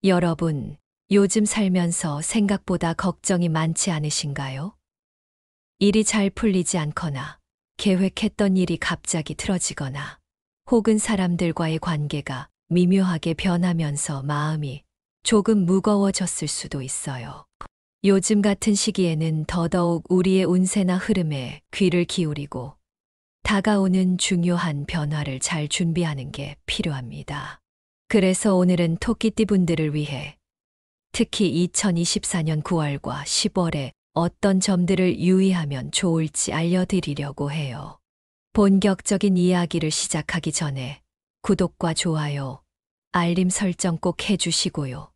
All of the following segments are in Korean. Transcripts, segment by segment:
여러분, 요즘 살면서 생각보다 걱정이 많지 않으신가요? 일이 잘 풀리지 않거나 계획했던 일이 갑자기 틀어지거나 혹은 사람들과의 관계가 미묘하게 변하면서 마음이 조금 무거워졌을 수도 있어요. 요즘 같은 시기에는 더더욱 우리의 운세나 흐름에 귀를 기울이고 다가오는 중요한 변화를 잘 준비하는 게 필요합니다. 그래서 오늘은 토끼띠 분들을 위해 특히 2024년 9월과 10월에 어떤 점들을 유의하면 좋을지 알려드리려고 해요. 본격적인 이야기를 시작하기 전에 구독과 좋아요, 알림 설정 꼭 해주시고요.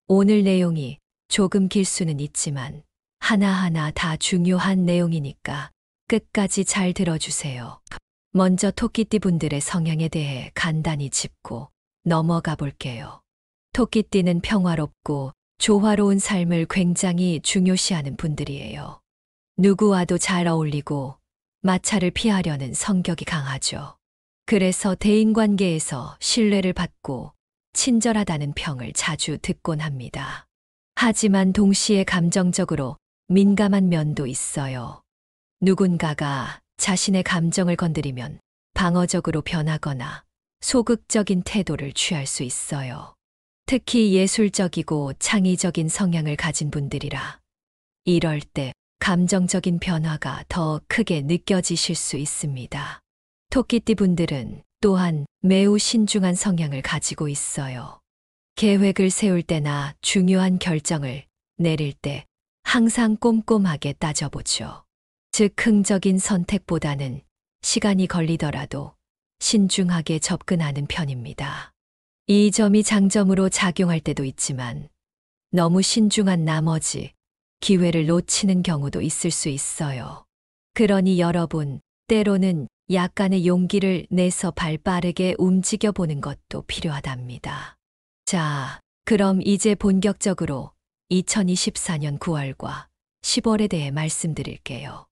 오늘 내용이 조금 길 수는 있지만 하나하나 다 중요한 내용이니까 끝까지 잘 들어주세요. 먼저 토끼띠 분들의 성향에 대해 간단히 짚고 넘어가 볼게요. 토끼띠는 평화롭고 조화로운 삶을 굉장히 중요시하는 분들이에요. 누구와도 잘 어울리고 마찰을 피하려는 성격이 강하죠. 그래서 대인관계에서 신뢰를 받고 친절하다는 평을 자주 듣곤 합니다. 하지만 동시에 감정적으로 민감한 면도 있어요. 누군가가 자신의 감정을 건드리면 방어적으로 변하거나 소극적인 태도를 취할 수 있어요. 특히 예술적이고 창의적인 성향을 가진 분들이라 이럴 때 감정적인 변화가 더 크게 느껴지실 수 있습니다. 토끼띠 분들은 또한 매우 신중한 성향을 가지고 있어요. 계획을 세울 때나 중요한 결정을 내릴 때 항상 꼼꼼하게 따져보죠. 즉흥적인 선택보다는 시간이 걸리더라도 신중하게 접근하는 편입니다. 이 점이 장점으로 작용할 때도 있지만 너무 신중한 나머지 기회를 놓치는 경우도 있을 수 있어요. 그러니 여러분, 때로는 약간의 용기를 내서 발 빠르게 움직여 보는 것도 필요하답니다. 자, 그럼 이제 본격적으로 2024년 9월과 10월에 대해 말씀드릴게요.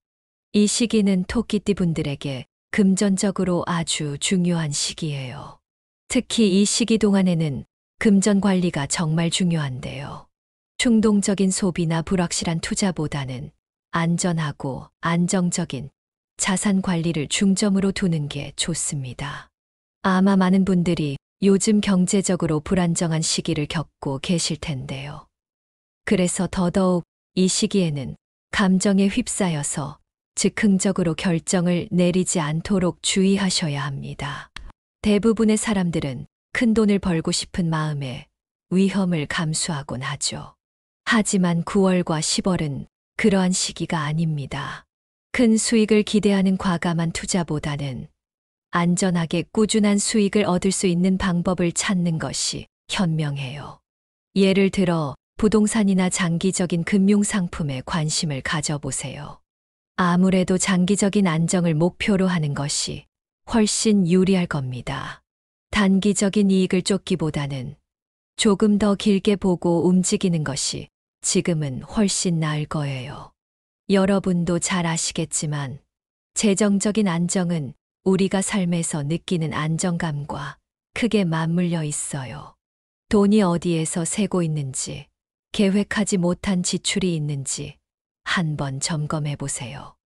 이 시기는 토끼띠 분들에게 금전적으로 아주 중요한 시기예요. 특히 이 시기 동안에는 금전 관리가 정말 중요한데요. 충동적인 소비나 불확실한 투자보다는 안전하고 안정적인 자산 관리를 중점으로 두는 게 좋습니다. 아마 많은 분들이 요즘 경제적으로 불안정한 시기를 겪고 계실 텐데요. 그래서 더더욱 이 시기에는 감정에 휩싸여서 즉흥적으로 결정을 내리지 않도록 주의하셔야 합니다. 대부분의 사람들은 큰 돈을 벌고 싶은 마음에 위험을 감수하곤 하죠. 하지만 9월과 10월은 그러한 시기가 아닙니다. 큰 수익을 기대하는 과감한 투자보다는 안전하게 꾸준한 수익을 얻을 수 있는 방법을 찾는 것이 현명해요. 예를 들어 부동산이나 장기적인 금융상품에 관심을 가져보세요. 아무래도 장기적인 안정을 목표로 하는 것이 훨씬 유리할 겁니다. 단기적인 이익을 쫓기보다는 조금 더 길게 보고 움직이는 것이 지금은 훨씬 나을 거예요. 여러분도 잘 아시겠지만 재정적인 안정은 우리가 삶에서 느끼는 안정감과 크게 맞물려 있어요. 돈이 어디에서 새고 있는지, 계획하지 못한 지출이 있는지 한번 점검해 보세요.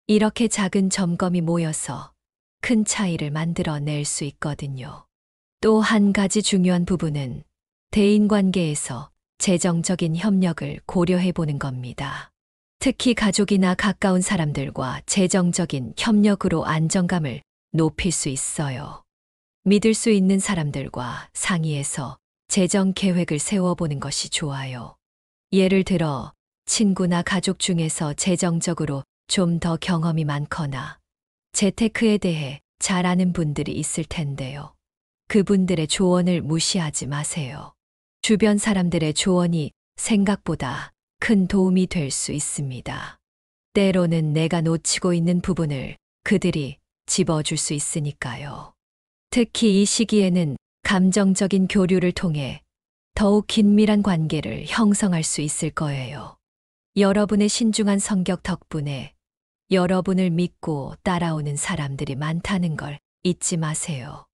이렇게 작은 점검이 모여서 큰 차이를 만들어낼 수 있거든요. 또 한 가지 중요한 부분은 대인관계에서 재정적인 협력을 고려해 보는 겁니다. 특히 가족이나 가까운 사람들과 재정적인 협력으로 안정감을 높일 수 있어요. 믿을 수 있는 사람들과 상의해서 재정 계획을 세워보는 것이 좋아요. 예를 들어 친구나 가족 중에서 재정적으로 좀 더 경험이 많거나 재테크에 대해 잘 아는 분들이 있을 텐데요. 그분들의 조언을 무시하지 마세요. 주변 사람들의 조언이 생각보다 큰 도움이 될 수 있습니다. 때로는 내가 놓치고 있는 부분을 그들이 짚어줄 수 있으니까요. 특히 이 시기에는 감정적인 교류를 통해 더욱 긴밀한 관계를 형성할 수 있을 거예요. 여러분의 신중한 성격 덕분에 여러분을 믿고 따라오는 사람들이 많다는 걸 잊지 마세요.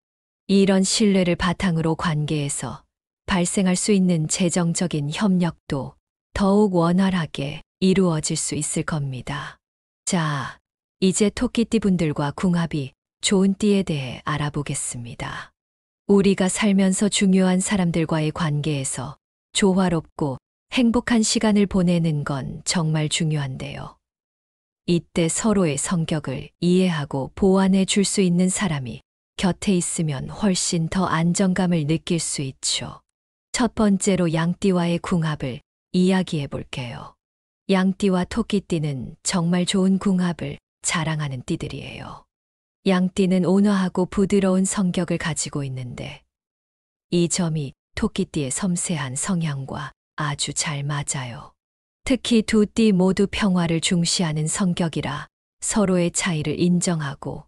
이런 신뢰를 바탕으로 관계에서 발생할 수 있는 재정적인 협력도 더욱 원활하게 이루어질 수 있을 겁니다. 자, 이제 토끼띠 분들과 궁합이 좋은 띠에 대해 알아보겠습니다. 우리가 살면서 중요한 사람들과의 관계에서 조화롭고 행복한 시간을 보내는 건 정말 중요한데요. 이때 서로의 성격을 이해하고 보완해 줄 수 있는 사람이 곁에 있으면 훨씬 더 안정감을 느낄 수 있죠. 첫 번째로 양띠와의 궁합을 이야기해 볼게요. 양띠와 토끼띠는 정말 좋은 궁합을 자랑하는 띠들이에요. 양띠는 온화하고 부드러운 성격을 가지고 있는데 이 점이 토끼띠의 섬세한 성향과 아주 잘 맞아요. 특히 두 띠 모두 평화를 중시하는 성격이라 서로의 차이를 인정하고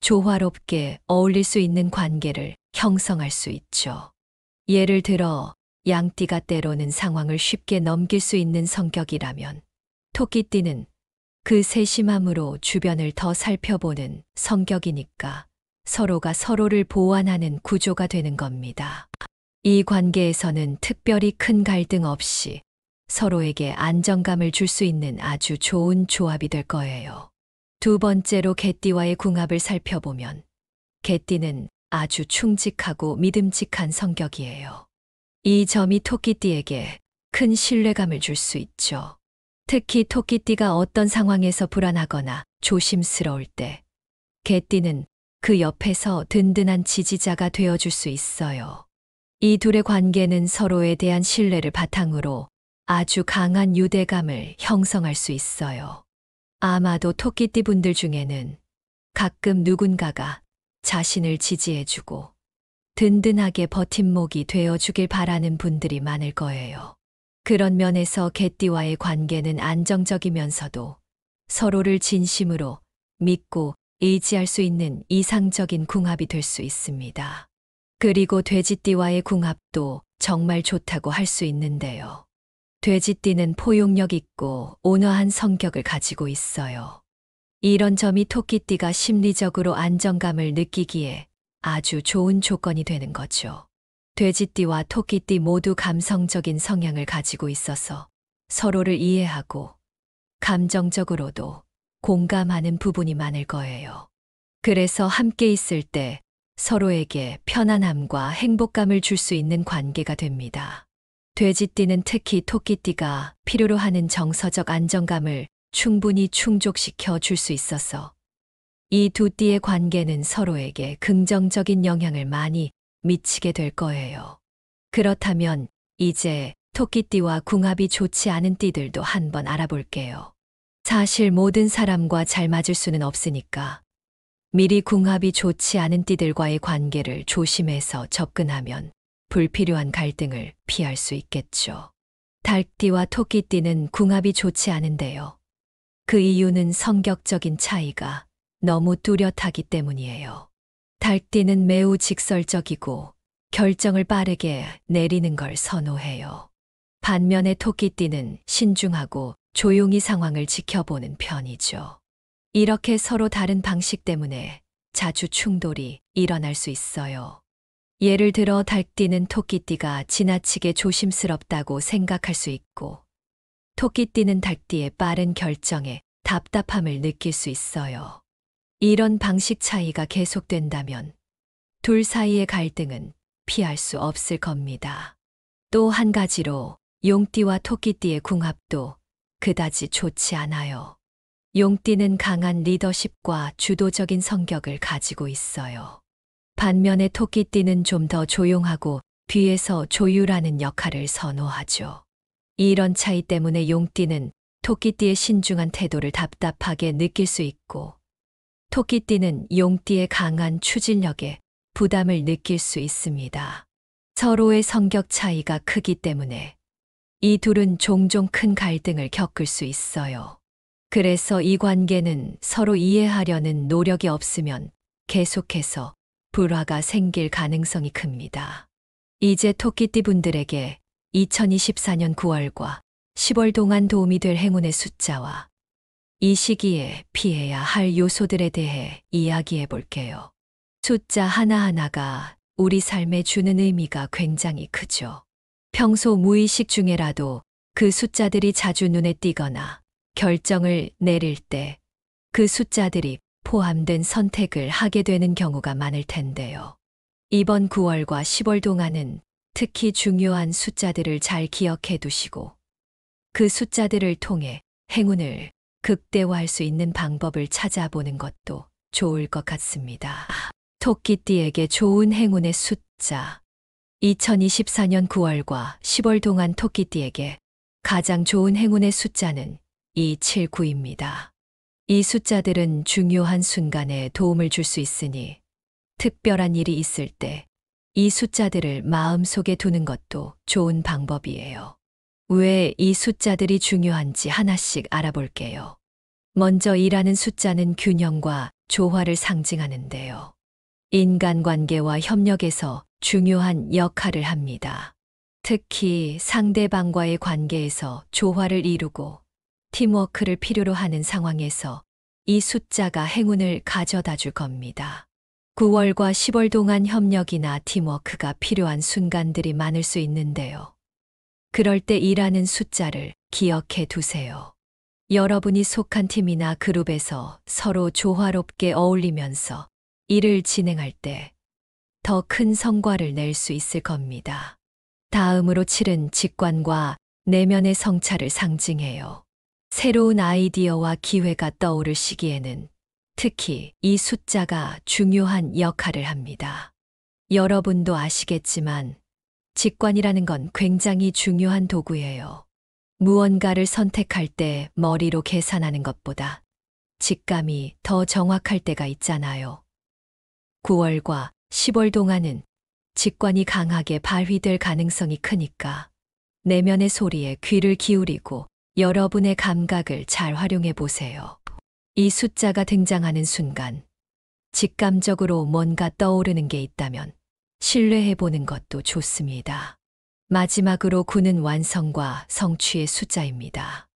조화롭게 어울릴 수 있는 관계를 형성할 수 있죠. 예를 들어 양띠가 때로는 상황을 쉽게 넘길 수 있는 성격이라면 토끼띠는 그 세심함으로 주변을 더 살펴보는 성격이니까 서로가 서로를 보완하는 구조가 되는 겁니다. 이 관계에서는 특별히 큰 갈등 없이 서로에게 안정감을 줄 수 있는 아주 좋은 조합이 될 거예요. 두 번째로 개띠와의 궁합을 살펴보면 개띠는 아주 충직하고 믿음직한 성격이에요. 이 점이 토끼띠에게 큰 신뢰감을 줄 수 있죠. 특히 토끼띠가 어떤 상황에서 불안하거나 조심스러울 때 개띠는 그 옆에서 든든한 지지자가 되어줄 수 있어요. 이 둘의 관계는 서로에 대한 신뢰를 바탕으로 아주 강한 유대감을 형성할 수 있어요. 아마도 토끼띠 분들 중에는 가끔 누군가가 자신을 지지해주고 든든하게 버팀목이 되어주길 바라는 분들이 많을 거예요. 그런 면에서 개띠와의 관계는 안정적이면서도 서로를 진심으로 믿고 의지할 수 있는 이상적인 궁합이 될 수 있습니다. 그리고 돼지띠와의 궁합도 정말 좋다고 할 수 있는데요. 돼지띠는 포용력 있고 온화한 성격을 가지고 있어요. 이런 점이 토끼띠가 심리적으로 안정감을 느끼기에 아주 좋은 조건이 되는 거죠. 돼지띠와 토끼띠 모두 감성적인 성향을 가지고 있어서 서로를 이해하고 감정적으로도 공감하는 부분이 많을 거예요. 그래서 함께 있을 때 서로에게 편안함과 행복감을 줄 수 있는 관계가 됩니다. 돼지띠는 특히 토끼띠가 필요로 하는 정서적 안정감을 충분히 충족시켜 줄 수 있어서 이 두 띠의 관계는 서로에게 긍정적인 영향을 많이 미치게 될 거예요. 그렇다면 이제 토끼띠와 궁합이 좋지 않은 띠들도 한번 알아볼게요. 사실 모든 사람과 잘 맞을 수는 없으니까 미리 궁합이 좋지 않은 띠들과의 관계를 조심해서 접근하면 불필요한 갈등을 피할 수 있겠죠. 닭띠와 토끼띠는 궁합이 좋지 않은데요. 그 이유는 성격적인 차이가 너무 뚜렷하기 때문이에요. 닭띠는 매우 직설적이고 결정을 빠르게 내리는 걸 선호해요. 반면에 토끼띠는 신중하고 조용히 상황을 지켜보는 편이죠. 이렇게 서로 다른 방식 때문에 자주 충돌이 일어날 수 있어요. 예를 들어 닭띠는 토끼띠가 지나치게 조심스럽다고 생각할 수 있고 토끼띠는 닭띠의 빠른 결정에 답답함을 느낄 수 있어요. 이런 방식 차이가 계속된다면 둘 사이의 갈등은 피할 수 없을 겁니다. 또 한 가지로 용띠와 토끼띠의 궁합도 그다지 좋지 않아요. 용띠는 강한 리더십과 주도적인 성격을 가지고 있어요. 반면에 토끼띠는 좀 더 조용하고 뒤에서 조율하는 역할을 선호하죠. 이런 차이 때문에 용띠는 토끼띠의 신중한 태도를 답답하게 느낄 수 있고 토끼띠는 용띠의 강한 추진력에 부담을 느낄 수 있습니다. 서로의 성격 차이가 크기 때문에 이 둘은 종종 큰 갈등을 겪을 수 있어요. 그래서 이 관계는 서로 이해하려는 노력이 없으면 계속해서 불화가 생길 가능성이 큽니다. 이제 토끼띠 분들에게 2024년 9월과 10월 동안 도움이 될 행운의 숫자와 이 시기에 피해야 할 요소들에 대해 이야기해 볼게요. 숫자 하나하나가 우리 삶에 주는 의미가 굉장히 크죠. 평소 무의식 중에라도 그 숫자들이 자주 눈에 띄거나 결정을 내릴 때 그 숫자들이 포함된 선택을 하게 되는 경우가 많을 텐데요. 이번 9월과 10월 동안은 특히 중요한 숫자들을 잘 기억해 두시고 그 숫자들을 통해 행운을 극대화할 수 있는 방법을 찾아보는 것도 좋을 것 같습니다. 토끼띠에게 좋은 행운의 숫자. 2024년 9월과 10월 동안 토끼띠에게 가장 좋은 행운의 숫자는 279입니다. 이 숫자들은 중요한 순간에 도움을 줄 수 있으니 특별한 일이 있을 때 이 숫자들을 마음속에 두는 것도 좋은 방법이에요. 왜 이 숫자들이 중요한지 하나씩 알아볼게요. 먼저 2라는 숫자는 균형과 조화를 상징하는데요. 인간관계와 협력에서 중요한 역할을 합니다. 특히 상대방과의 관계에서 조화를 이루고 팀워크를 필요로 하는 상황에서 이 숫자가 행운을 가져다 줄 겁니다. 9월과 10월 동안 협력이나 팀워크가 필요한 순간들이 많을 수 있는데요. 그럴 때 2라는 숫자를 기억해 두세요. 여러분이 속한 팀이나 그룹에서 서로 조화롭게 어울리면서 일을 진행할 때 더 큰 성과를 낼 수 있을 겁니다. 다음으로 7은 직관과 내면의 성찰을 상징해요. 새로운 아이디어와 기회가 떠오를 시기에는 특히 이 숫자가 중요한 역할을 합니다. 여러분도 아시겠지만 직관이라는 건 굉장히 중요한 도구예요. 무언가를 선택할 때 머리로 계산하는 것보다 직감이 더 정확할 때가 있잖아요. 9월과 10월 동안은 직관이 강하게 발휘될 가능성이 크니까 내면의 소리에 귀를 기울이고 여러분의 감각을 잘 활용해 보세요. 이 숫자가 등장하는 순간 직감적으로 뭔가 떠오르는 게 있다면 신뢰해 보는 것도 좋습니다. 마지막으로 9는 완성과 성취의 숫자입니다.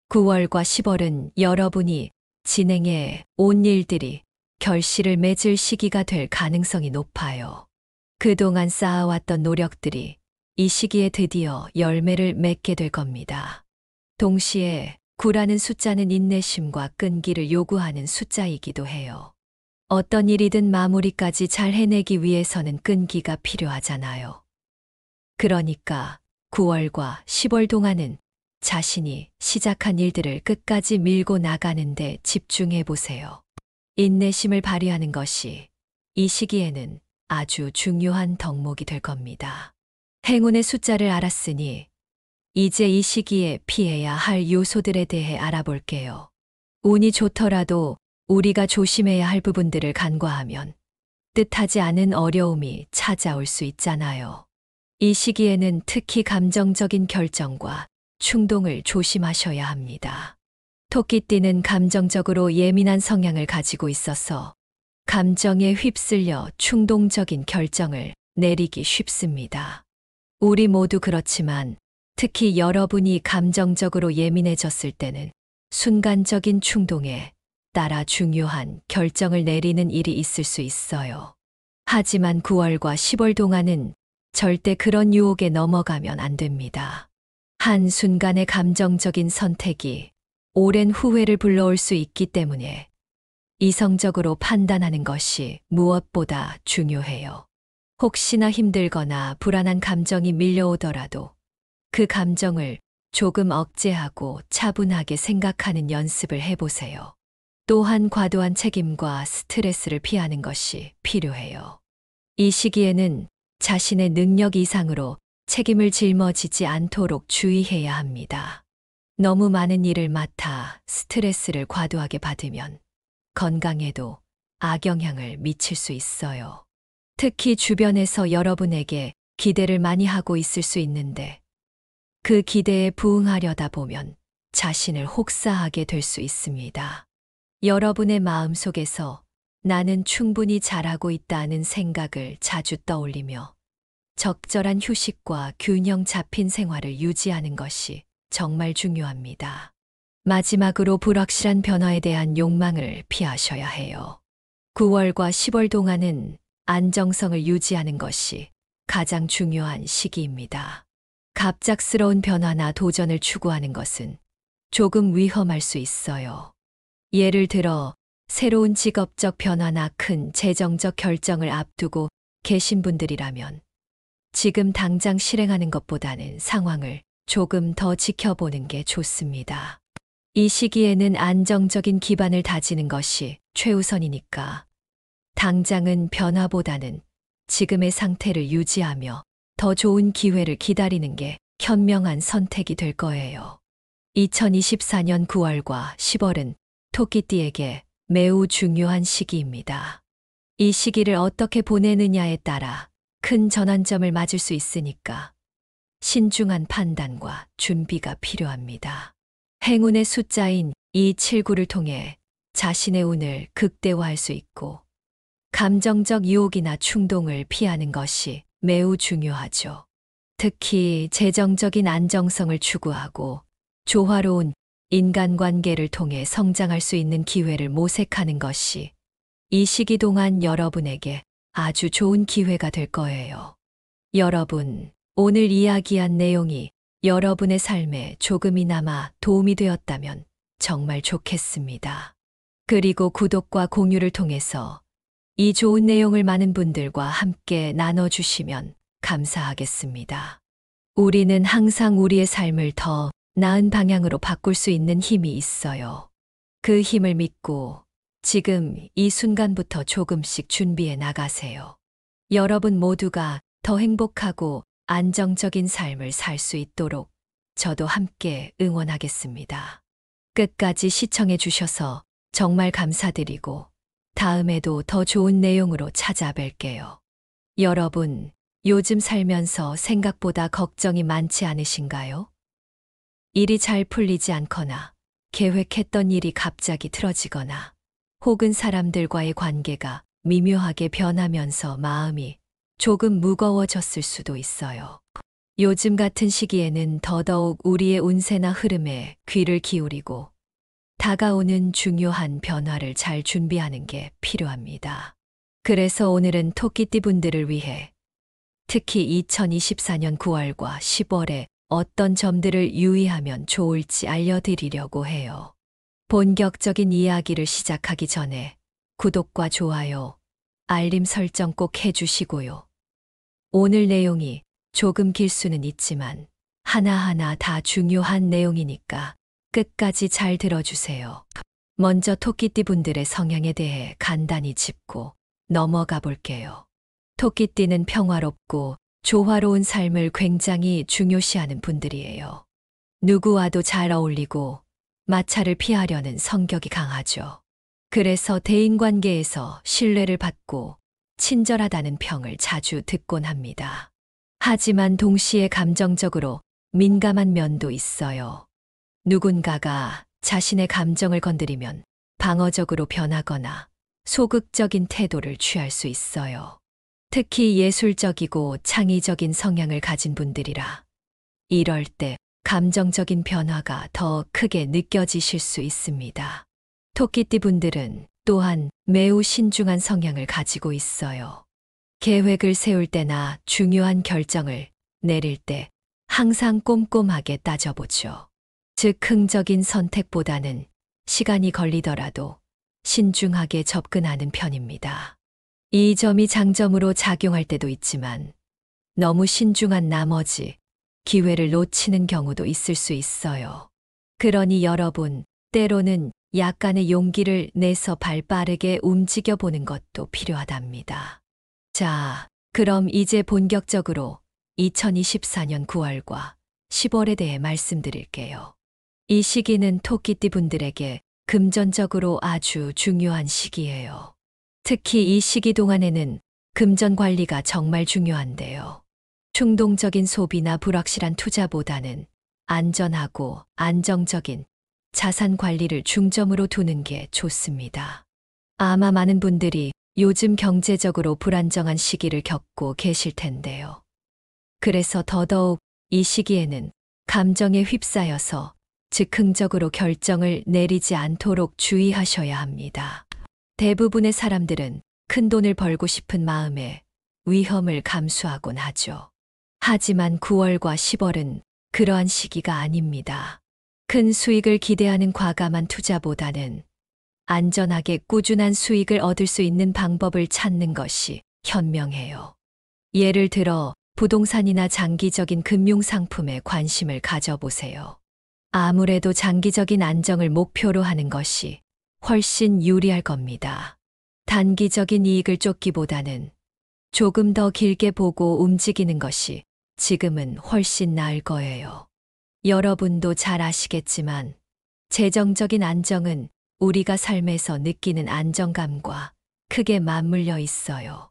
9월과 10월은 여러분이 진행해 온 일들이 결실을 맺을 시기가 될 가능성이 높아요. 그동안 쌓아왔던 노력들이 이 시기에 드디어 열매를 맺게 될 겁니다. 동시에 9라는 숫자는 인내심과 끈기를 요구하는 숫자이기도 해요. 어떤 일이든 마무리까지 잘 해내기 위해서는 끈기가 필요하잖아요. 그러니까 9월과 10월 동안은 자신이 시작한 일들을 끝까지 밀고 나가는 데 집중해 보세요. 인내심을 발휘하는 것이 이 시기에는 아주 중요한 덕목이 될 겁니다. 행운의 숫자를 알았으니 이제 이 시기에 피해야 할 요소들에 대해 알아볼게요. 운이 좋더라도 우리가 조심해야 할 부분들을 간과하면 뜻하지 않은 어려움이 찾아올 수 있잖아요. 이 시기에는 특히 감정적인 결정과 충동을 조심하셔야 합니다. 토끼띠는 감정적으로 예민한 성향을 가지고 있어서 감정에 휩쓸려 충동적인 결정을 내리기 쉽습니다. 우리 모두 그렇지만 특히 여러분이 감정적으로 예민해졌을 때는 순간적인 충동에 따라 중요한 결정을 내리는 일이 있을 수 있어요. 하지만 9월과 10월 동안은 절대 그런 유혹에 넘어가면 안 됩니다. 한순간의 감정적인 선택이 오랜 후회를 불러올 수 있기 때문에 이성적으로 판단하는 것이 무엇보다 중요해요. 혹시나 힘들거나 불안한 감정이 밀려오더라도 그 감정을 조금 억제하고 차분하게 생각하는 연습을 해보세요. 또한 과도한 책임과 스트레스를 피하는 것이 필요해요. 이 시기에는 자신의 능력 이상으로 책임을 짊어지지 않도록 주의해야 합니다. 너무 많은 일을 맡아 스트레스를 과도하게 받으면 건강에도 악영향을 미칠 수 있어요. 특히 주변에서 여러분에게 기대를 많이 하고 있을 수 있는데 그 기대에 부응하려다 보면 자신을 혹사하게 될 수 있습니다. 여러분의 마음속에서 나는 충분히 잘하고 있다는 생각을 자주 떠올리며 적절한 휴식과 균형 잡힌 생활을 유지하는 것이 정말 중요합니다. 마지막으로 불확실한 변화에 대한 욕망을 피하셔야 해요. 9월과 10월 동안은 안정성을 유지하는 것이 가장 중요한 시기입니다. 갑작스러운 변화나 도전을 추구하는 것은 조금 위험할 수 있어요. 예를 들어 새로운 직업적 변화나 큰 재정적 결정을 앞두고 계신 분들이라면 지금 당장 실행하는 것보다는 상황을 조금 더 지켜보는 게 좋습니다. 이 시기에는 안정적인 기반을 다지는 것이 최우선이니까 당장은 변화보다는 지금의 상태를 유지하며 더 좋은 기회를 기다리는 게 현명한 선택이 될 거예요. 2024년 9월과 10월은 토끼띠에게 매우 중요한 시기입니다. 이 시기를 어떻게 보내느냐에 따라 큰 전환점을 맞을 수 있으니까 신중한 판단과 준비가 필요합니다. 행운의 숫자인 279를 통해 자신의 운을 극대화할 수 있고 감정적 유혹이나 충동을 피하는 것이 매우 중요하죠. 특히 재정적인 안정성을 추구하고 조화로운 인간관계를 통해 성장할 수 있는 기회를 모색하는 것이 이 시기 동안 여러분에게 아주 좋은 기회가 될 거예요. 여러분, 오늘 이야기한 내용이 여러분의 삶에 조금이나마 도움이 되었다면 정말 좋겠습니다. 그리고 구독과 공유를 통해서 이 좋은 내용을 많은 분들과 함께 나눠주시면 감사하겠습니다. 우리는 항상 우리의 삶을 더 나은 방향으로 바꿀 수 있는 힘이 있어요. 그 힘을 믿고 지금 이 순간부터 조금씩 준비해 나가세요. 여러분 모두가 더 행복하고 안정적인 삶을 살 수 있도록 저도 함께 응원하겠습니다. 끝까지 시청해 주셔서 정말 감사드리고 다음에도 더 좋은 내용으로 찾아뵐게요. 여러분, 요즘 살면서 생각보다 걱정이 많지 않으신가요? 일이 잘 풀리지 않거나 계획했던 일이 갑자기 틀어지거나 혹은 사람들과의 관계가 미묘하게 변하면서 마음이 조금 무거워졌을 수도 있어요. 요즘 같은 시기에는 더더욱 우리의 운세나 흐름에 귀를 기울이고 다가오는 중요한 변화를 잘 준비하는 게 필요합니다. 그래서 오늘은 토끼띠 분들을 위해 특히 2024년 9월과 10월에 어떤 점들을 유의하면 좋을지 알려드리려고 해요. 본격적인 이야기를 시작하기 전에 구독과 좋아요, 알림 설정 꼭 해주시고요. 오늘 내용이 조금 길 수는 있지만 하나하나 다 중요한 내용이니까 끝까지 잘 들어주세요. 먼저 토끼띠 분들의 성향에 대해 간단히 짚고 넘어가 볼게요. 토끼띠는 평화롭고 조화로운 삶을 굉장히 중요시하는 분들이에요. 누구와도 잘 어울리고 마찰을 피하려는 성격이 강하죠. 그래서 대인관계에서 신뢰를 받고 친절하다는 평을 자주 듣곤 합니다. 하지만 동시에 감정적으로 민감한 면도 있어요. 누군가가 자신의 감정을 건드리면 방어적으로 변하거나 소극적인 태도를 취할 수 있어요. 특히 예술적이고 창의적인 성향을 가진 분들이라 이럴 때 감정적인 변화가 더 크게 느껴지실 수 있습니다. 토끼띠 분들은 또한 매우 신중한 성향을 가지고 있어요. 계획을 세울 때나 중요한 결정을 내릴 때 항상 꼼꼼하게 따져보죠. 즉흥적인 선택보다는 시간이 걸리더라도 신중하게 접근하는 편입니다. 이 점이 장점으로 작용할 때도 있지만 너무 신중한 나머지 기회를 놓치는 경우도 있을 수 있어요. 그러니 여러분, 때로는 약간의 용기를 내서 발 빠르게 움직여 보는 것도 필요하답니다. 자, 그럼 이제 본격적으로 2024년 9월과 10월에 대해 말씀드릴게요. 이 시기는 토끼띠 분들에게 금전적으로 아주 중요한 시기예요. 특히 이 시기 동안에는 금전 관리가 정말 중요한데요. 충동적인 소비나 불확실한 투자보다는 안전하고 안정적인 자산 관리를 중점으로 두는 게 좋습니다. 아마 많은 분들이 요즘 경제적으로 불안정한 시기를 겪고 계실 텐데요. 그래서 더더욱 이 시기에는 감정에 휩싸여서 즉흥적으로 결정을 내리지 않도록 주의하셔야 합니다. 대부분의 사람들은 큰 돈을 벌고 싶은 마음에 위험을 감수하곤 하죠. 하지만 9월과 10월은 그러한 시기가 아닙니다. 큰 수익을 기대하는 과감한 투자보다는 안전하게 꾸준한 수익을 얻을 수 있는 방법을 찾는 것이 현명해요. 예를 들어 부동산이나 장기적인 금융상품에 관심을 가져보세요. 아무래도 장기적인 안정을 목표로 하는 것이 훨씬 유리할 겁니다. 단기적인 이익을 쫓기보다는 조금 더 길게 보고 움직이는 것이 지금은 훨씬 나을 거예요. 여러분도 잘 아시겠지만 재정적인 안정은 우리가 삶에서 느끼는 안정감과 크게 맞물려 있어요.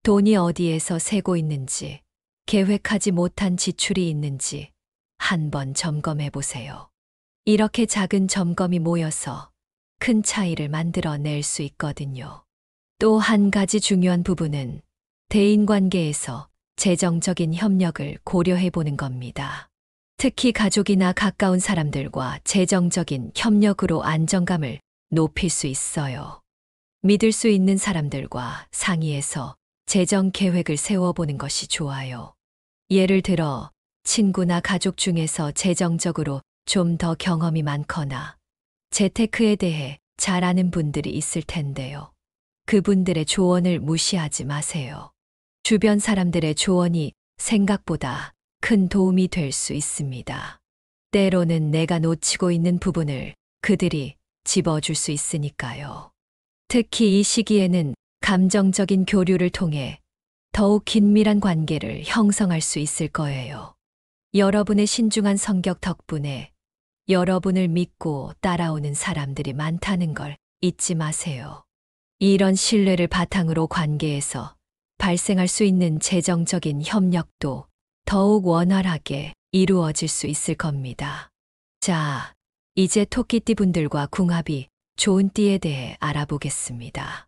돈이 어디에서 새고 있는지, 계획하지 못한 지출이 있는지 한번 점검해 보세요. 이렇게 작은 점검이 모여서 큰 차이를 만들어낼 수 있거든요. 또 한 가지 중요한 부분은 대인관계에서 재정적인 협력을 고려해 보는 겁니다. 특히 가족이나 가까운 사람들과 재정적인 협력으로 안정감을 높일 수 있어요. 믿을 수 있는 사람들과 상의해서 재정 계획을 세워보는 것이 좋아요. 예를 들어 친구나 가족 중에서 재정적으로 좀 더 경험이 많거나 재테크에 대해 잘 아는 분들이 있을 텐데요. 그분들의 조언을 무시하지 마세요. 주변 사람들의 조언이 생각보다 큰 도움이 될 수 있습니다. 때로는 내가 놓치고 있는 부분을 그들이 짚어줄 수 있으니까요. 특히 이 시기에는 감정적인 교류를 통해 더욱 긴밀한 관계를 형성할 수 있을 거예요. 여러분의 신중한 성격 덕분에 여러분을 믿고 따라오는 사람들이 많다는 걸 잊지 마세요. 이런 신뢰를 바탕으로 관계에서 발생할 수 있는 재정적인 협력도 더욱 원활하게 이루어질 수 있을 겁니다. 자, 이제 토끼띠 분들과 궁합이 좋은 띠에 대해 알아보겠습니다.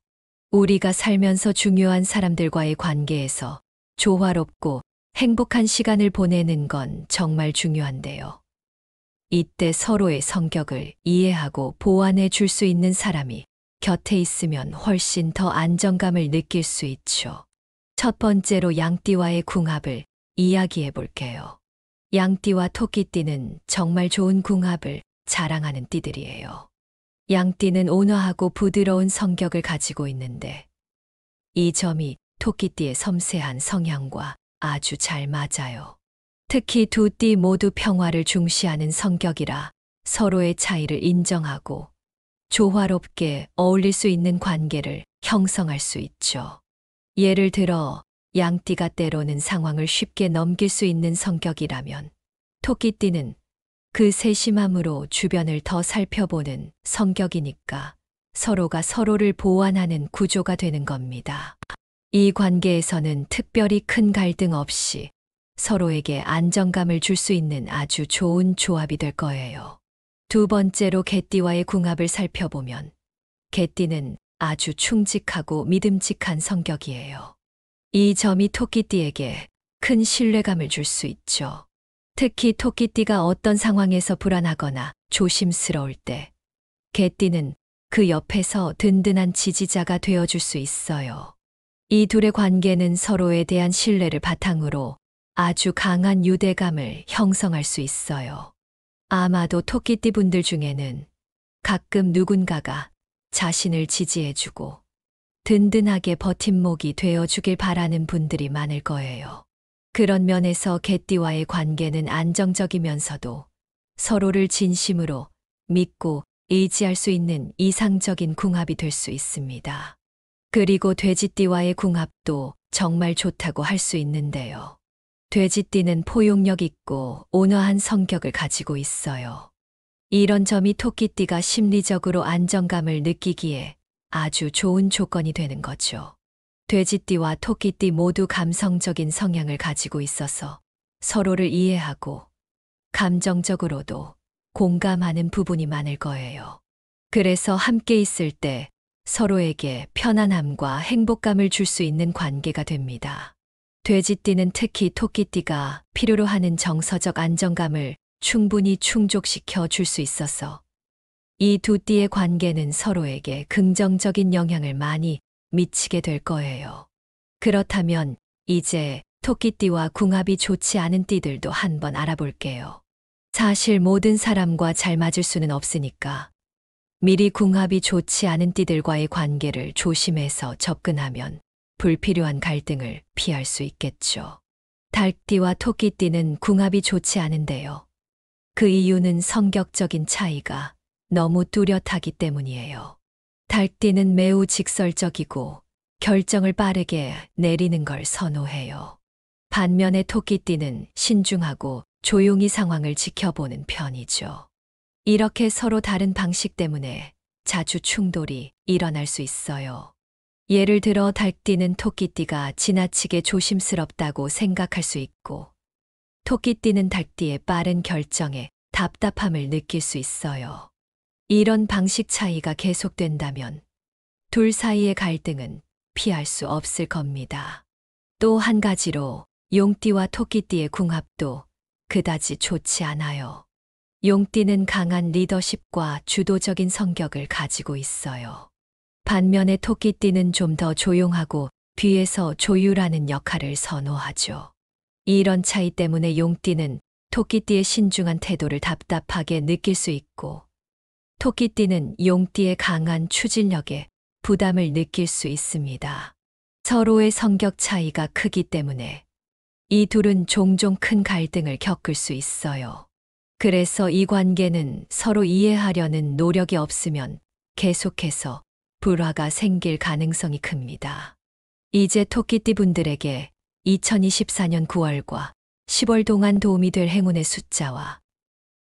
우리가 살면서 중요한 사람들과의 관계에서 조화롭고 행복한 시간을 보내는 건 정말 중요한데요. 이때 서로의 성격을 이해하고 보완해 줄 수 있는 사람이 곁에 있으면 훨씬 더 안정감을 느낄 수 있죠. 첫 번째로 양띠와의 궁합을 이야기해 볼게요. 양띠와 토끼띠는 정말 좋은 궁합을 자랑하는 띠들이에요. 양띠는 온화하고 부드러운 성격을 가지고 있는데 이 점이 토끼띠의 섬세한 성향과 아주 잘 맞아요. 특히 두 띠 모두 평화를 중시하는 성격이라 서로의 차이를 인정하고 조화롭게 어울릴 수 있는 관계를 형성할 수 있죠. 예를 들어 양띠가 때로는 상황을 쉽게 넘길 수 있는 성격이라면 토끼띠는 그 세심함으로 주변을 더 살펴보는 성격이니까 서로가 서로를 보완하는 구조가 되는 겁니다. 이 관계에서는 특별히 큰 갈등 없이 서로에게 안정감을 줄 수 있는 아주 좋은 조합이 될 거예요. 두 번째로 개띠와의 궁합을 살펴보면 개띠는 아주 충직하고 믿음직한 성격이에요. 이 점이 토끼띠에게 큰 신뢰감을 줄 수 있죠. 특히 토끼띠가 어떤 상황에서 불안하거나 조심스러울 때 개띠는 그 옆에서 든든한 지지자가 되어줄 수 있어요. 이 둘의 관계는 서로에 대한 신뢰를 바탕으로 아주 강한 유대감을 형성할 수 있어요. 아마도 토끼띠 분들 중에는 가끔 누군가가 자신을 지지해주고 든든하게 버팀목이 되어주길 바라는 분들이 많을 거예요. 그런 면에서 개띠와의 관계는 안정적이면서도 서로를 진심으로 믿고 의지할 수 있는 이상적인 궁합이 될 수 있습니다. 그리고 돼지띠와의 궁합도 정말 좋다고 할 수 있는데요. 돼지띠는 포용력 있고 온화한 성격을 가지고 있어요. 이런 점이 토끼띠가 심리적으로 안정감을 느끼기에 아주 좋은 조건이 되는 거죠. 돼지띠와 토끼띠 모두 감성적인 성향을 가지고 있어서 서로를 이해하고 감정적으로도 공감하는 부분이 많을 거예요. 그래서 함께 있을 때 서로에게 편안함과 행복감을 줄 수 있는 관계가 됩니다. 돼지띠는 특히 토끼띠가 필요로 하는 정서적 안정감을 충분히 충족시켜 줄 수 있어서 이 두 띠의 관계는 서로에게 긍정적인 영향을 많이 미치게 될 거예요. 그렇다면 이제 토끼띠와 궁합이 좋지 않은 띠들도 한번 알아볼게요. 사실 모든 사람과 잘 맞을 수는 없으니까 미리 궁합이 좋지 않은 띠들과의 관계를 조심해서 접근하면 불필요한 갈등을 피할 수 있겠죠. 닭띠와 토끼띠는 궁합이 좋지 않은데요. 그 이유는 성격적인 차이가 너무 뚜렷하기 때문이에요. 닭띠는 매우 직설적이고 결정을 빠르게 내리는 걸 선호해요. 반면에 토끼띠는 신중하고 조용히 상황을 지켜보는 편이죠. 이렇게 서로 다른 방식 때문에 자주 충돌이 일어날 수 있어요. 예를 들어 닭띠는 토끼띠가 지나치게 조심스럽다고 생각할 수 있고, 토끼띠는 닭띠의 빠른 결정에 답답함을 느낄 수 있어요. 이런 방식 차이가 계속된다면 둘 사이의 갈등은 피할 수 없을 겁니다. 또 한 가지로 용띠와 토끼띠의 궁합도 그다지 좋지 않아요. 용띠는 강한 리더십과 주도적인 성격을 가지고 있어요. 반면에 토끼띠는 좀 더 조용하고 뒤에서 조율하는 역할을 선호하죠. 이런 차이 때문에 용띠는 토끼띠의 신중한 태도를 답답하게 느낄 수 있고, 토끼띠는 용띠의 강한 추진력에 부담을 느낄 수 있습니다. 서로의 성격 차이가 크기 때문에 이 둘은 종종 큰 갈등을 겪을 수 있어요. 그래서 이 관계는 서로 이해하려는 노력이 없으면 계속해서 불화가 생길 가능성이 큽니다. 이제 토끼띠 분들에게 2024년 9월과 10월 동안 도움이 될 행운의 숫자와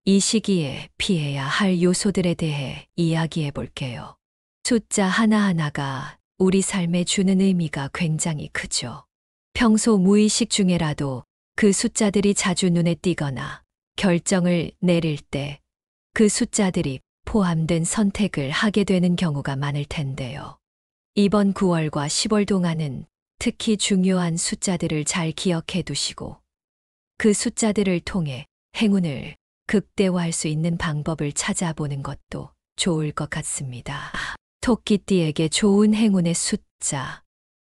이 시기에 피해야 할 요소들에 대해 이야기해 볼게요. 숫자 하나하나가 우리 삶에 주는 의미가 굉장히 크죠. 평소 무의식 중에라도 그 숫자들이 자주 눈에 띄거나 결정을 내릴 때 그 숫자들이 포함된 선택을 하게 되는 경우가 많을 텐데요. 이번 9월과 10월 동안은 특히 중요한 숫자들을 잘 기억해 두시고 그 숫자들을 통해 행운을 극대화할 수 있는 방법을 찾아보는 것도 좋을 것 같습니다. 토끼띠에게 좋은 행운의 숫자.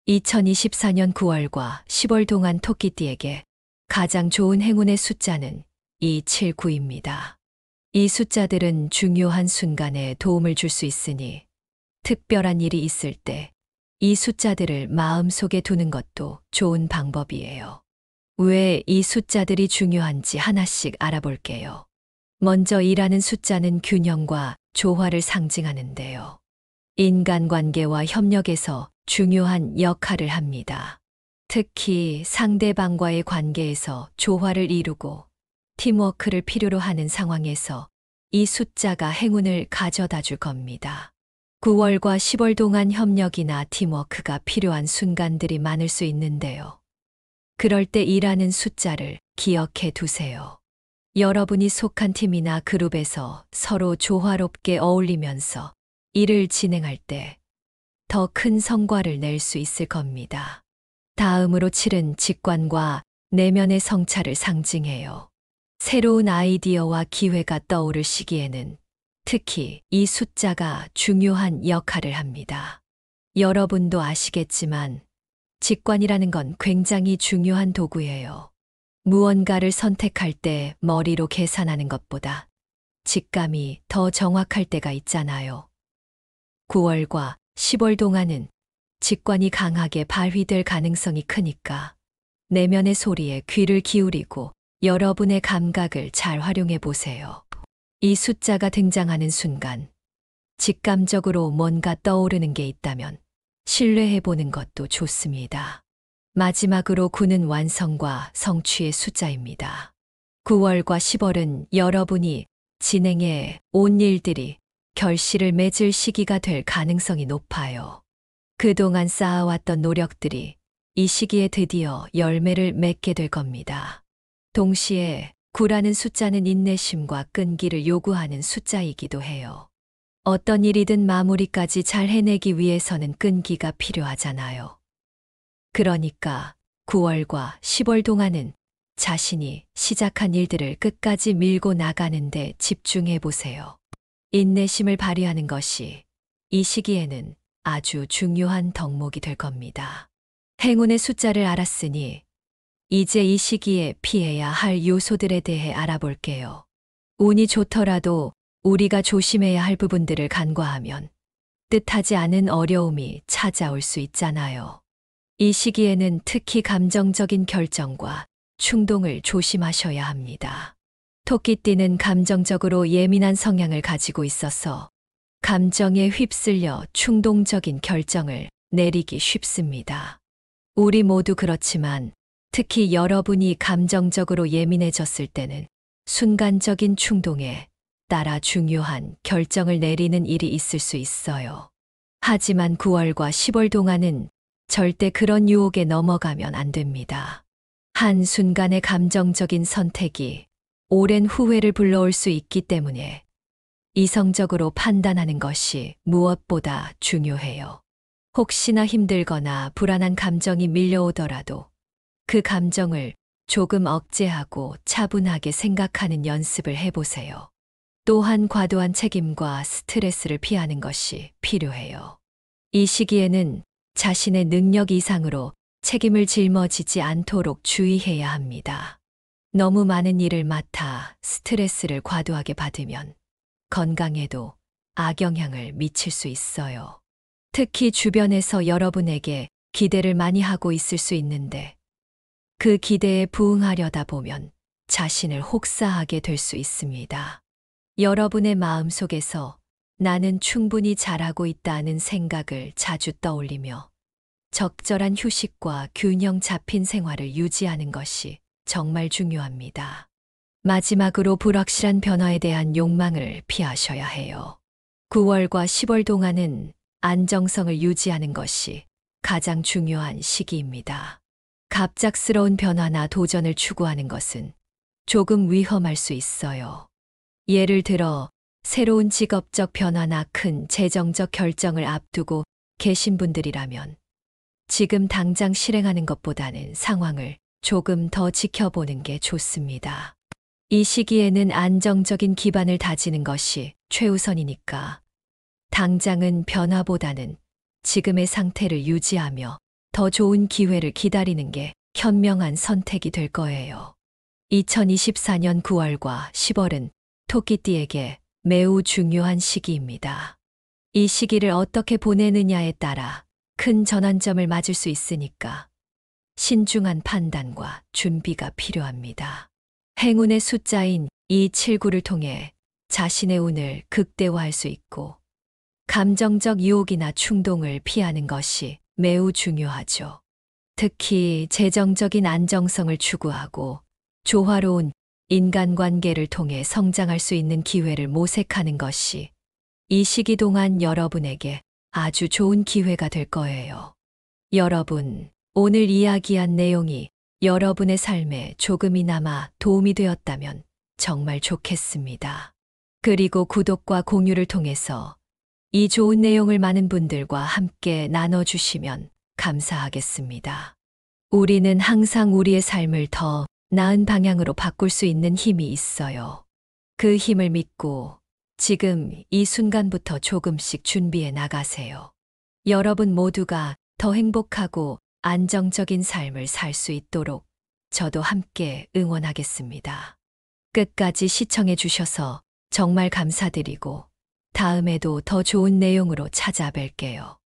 2024년 9월과 10월 동안 토끼띠에게 가장 좋은 행운의 숫자는 279입니다. 이 숫자들은 중요한 순간에 도움을 줄 수 있으니 특별한 일이 있을 때 이 숫자들을 마음속에 두는 것도 좋은 방법이에요. 왜 이 숫자들이 중요한지 하나씩 알아볼게요. 먼저 2라는 숫자는 균형과 조화를 상징하는데요. 인간관계와 협력에서 중요한 역할을 합니다. 특히 상대방과의 관계에서 조화를 이루고 팀워크를 필요로 하는 상황에서 이 숫자가 행운을 가져다 줄 겁니다. 9월과 10월 동안 협력이나 팀워크가 필요한 순간들이 많을 수 있는데요. 그럴 때 2라는 숫자를 기억해 두세요. 여러분이 속한 팀이나 그룹에서 서로 조화롭게 어울리면서 일을 진행할 때 더 큰 성과를 낼 수 있을 겁니다. 다음으로 7은 직관과 내면의 성찰을 상징해요. 새로운 아이디어와 기회가 떠오를 시기에는 특히 이 숫자가 중요한 역할을 합니다. 여러분도 아시겠지만 직관이라는 건 굉장히 중요한 도구예요. 무언가를 선택할 때 머리로 계산하는 것보다 직감이 더 정확할 때가 있잖아요. 9월과 10월 동안은 직관이 강하게 발휘될 가능성이 크니까 내면의 소리에 귀를 기울이고 여러분의 감각을 잘 활용해 보세요. 이 숫자가 등장하는 순간 직감적으로 뭔가 떠오르는 게 있다면 신뢰해 보는 것도 좋습니다. 마지막으로 9는 완성과 성취의 숫자입니다. 9월과 10월은 여러분이 진행해 온 일들이 결실을 맺을 시기가 될 가능성이 높아요. 그동안 쌓아왔던 노력들이 이 시기에 드디어 열매를 맺게 될 겁니다. 동시에 9라는 숫자는 인내심과 끈기를 요구하는 숫자이기도 해요. 어떤 일이든 마무리까지 잘 해내기 위해서는 끈기가 필요하잖아요. 그러니까 9월과 10월 동안은 자신이 시작한 일들을 끝까지 밀고 나가는데 집중해 보세요. 인내심을 발휘하는 것이 이 시기에는 아주 중요한 덕목이 될 겁니다. 행운의 숫자를 알았으니 이제 이 시기에 피해야 할 요소들에 대해 알아볼게요. 운이 좋더라도 우리가 조심해야 할 부분들을 간과하면 뜻하지 않은 어려움이 찾아올 수 있잖아요. 이 시기에는 특히 감정적인 결정과 충동을 조심하셔야 합니다. 토끼띠는 감정적으로 예민한 성향을 가지고 있어서 감정에 휩쓸려 충동적인 결정을 내리기 쉽습니다. 우리 모두 그렇지만 특히 여러분이 감정적으로 예민해졌을 때는 순간적인 충동에 따라 중요한 결정을 내리는 일이 있을 수 있어요. 하지만 9월과 10월 동안은 절대 그런 유혹에 넘어가면 안 됩니다. 한순간의 감정적인 선택이 오랜 후회를 불러올 수 있기 때문에 이성적으로 판단하는 것이 무엇보다 중요해요. 혹시나 힘들거나 불안한 감정이 밀려오더라도 그 감정을 조금 억제하고 차분하게 생각하는 연습을 해보세요. 또한 과도한 책임과 스트레스를 피하는 것이 필요해요. 이 시기에는 자신의 능력 이상으로 책임을 짊어지지 않도록 주의해야 합니다. 너무 많은 일을 맡아 스트레스를 과도하게 받으면 건강에도 악영향을 미칠 수 있어요. 특히 주변에서 여러분에게 기대를 많이 하고 있을 수 있는데 그 기대에 부응하려다 보면 자신을 혹사하게 될 수 있습니다. 여러분의 마음속에서 나는 충분히 잘하고 있다는 생각을 자주 떠올리며 적절한 휴식과 균형 잡힌 생활을 유지하는 것이 정말 중요합니다. 마지막으로 불확실한 변화에 대한 욕망을 피하셔야 해요. 9월과 10월 동안은 안정성을 유지하는 것이 가장 중요한 시기입니다. 갑작스러운 변화나 도전을 추구하는 것은 조금 위험할 수 있어요. 예를 들어 새로운 직업적 변화나 큰 재정적 결정을 앞두고 계신 분들이라면 지금 당장 실행하는 것보다는 상황을 조금 더 지켜보는 게 좋습니다. 이 시기에는 안정적인 기반을 다지는 것이 최우선이니까 당장은 변화보다는 지금의 상태를 유지하며 더 좋은 기회를 기다리는 게 현명한 선택이 될 거예요. 2024년 9월과 10월은 토끼띠에게 매우 중요한 시기입니다. 이 시기를 어떻게 보내느냐에 따라 큰 전환점을 맞을 수 있으니까 신중한 판단과 준비가 필요합니다. 행운의 숫자인 279를 통해 자신의 운을 극대화할 수 있고 감정적 유혹이나 충동을 피하는 것이 매우 중요하죠. 특히 재정적인 안정성을 추구하고 조화로운 인간관계를 통해 성장할 수 있는 기회를 모색하는 것이 이 시기 동안 여러분에게 아주 좋은 기회가 될 거예요. 여러분, 오늘 이야기한 내용이 여러분의 삶에 조금이나마 도움이 되었다면 정말 좋겠습니다. 그리고 구독과 공유를 통해서 이 좋은 내용을 많은 분들과 함께 나눠주시면 감사하겠습니다. 우리는 항상 우리의 삶을 더 나은 방향으로 바꿀 수 있는 힘이 있어요. 그 힘을 믿고 지금 이 순간부터 조금씩 준비해 나가세요. 여러분 모두가 더 행복하고 안정적인 삶을 살 수 있도록 저도 함께 응원하겠습니다. 끝까지 시청해 주셔서 정말 감사드리고 다음에도 더 좋은 내용으로 찾아뵐게요.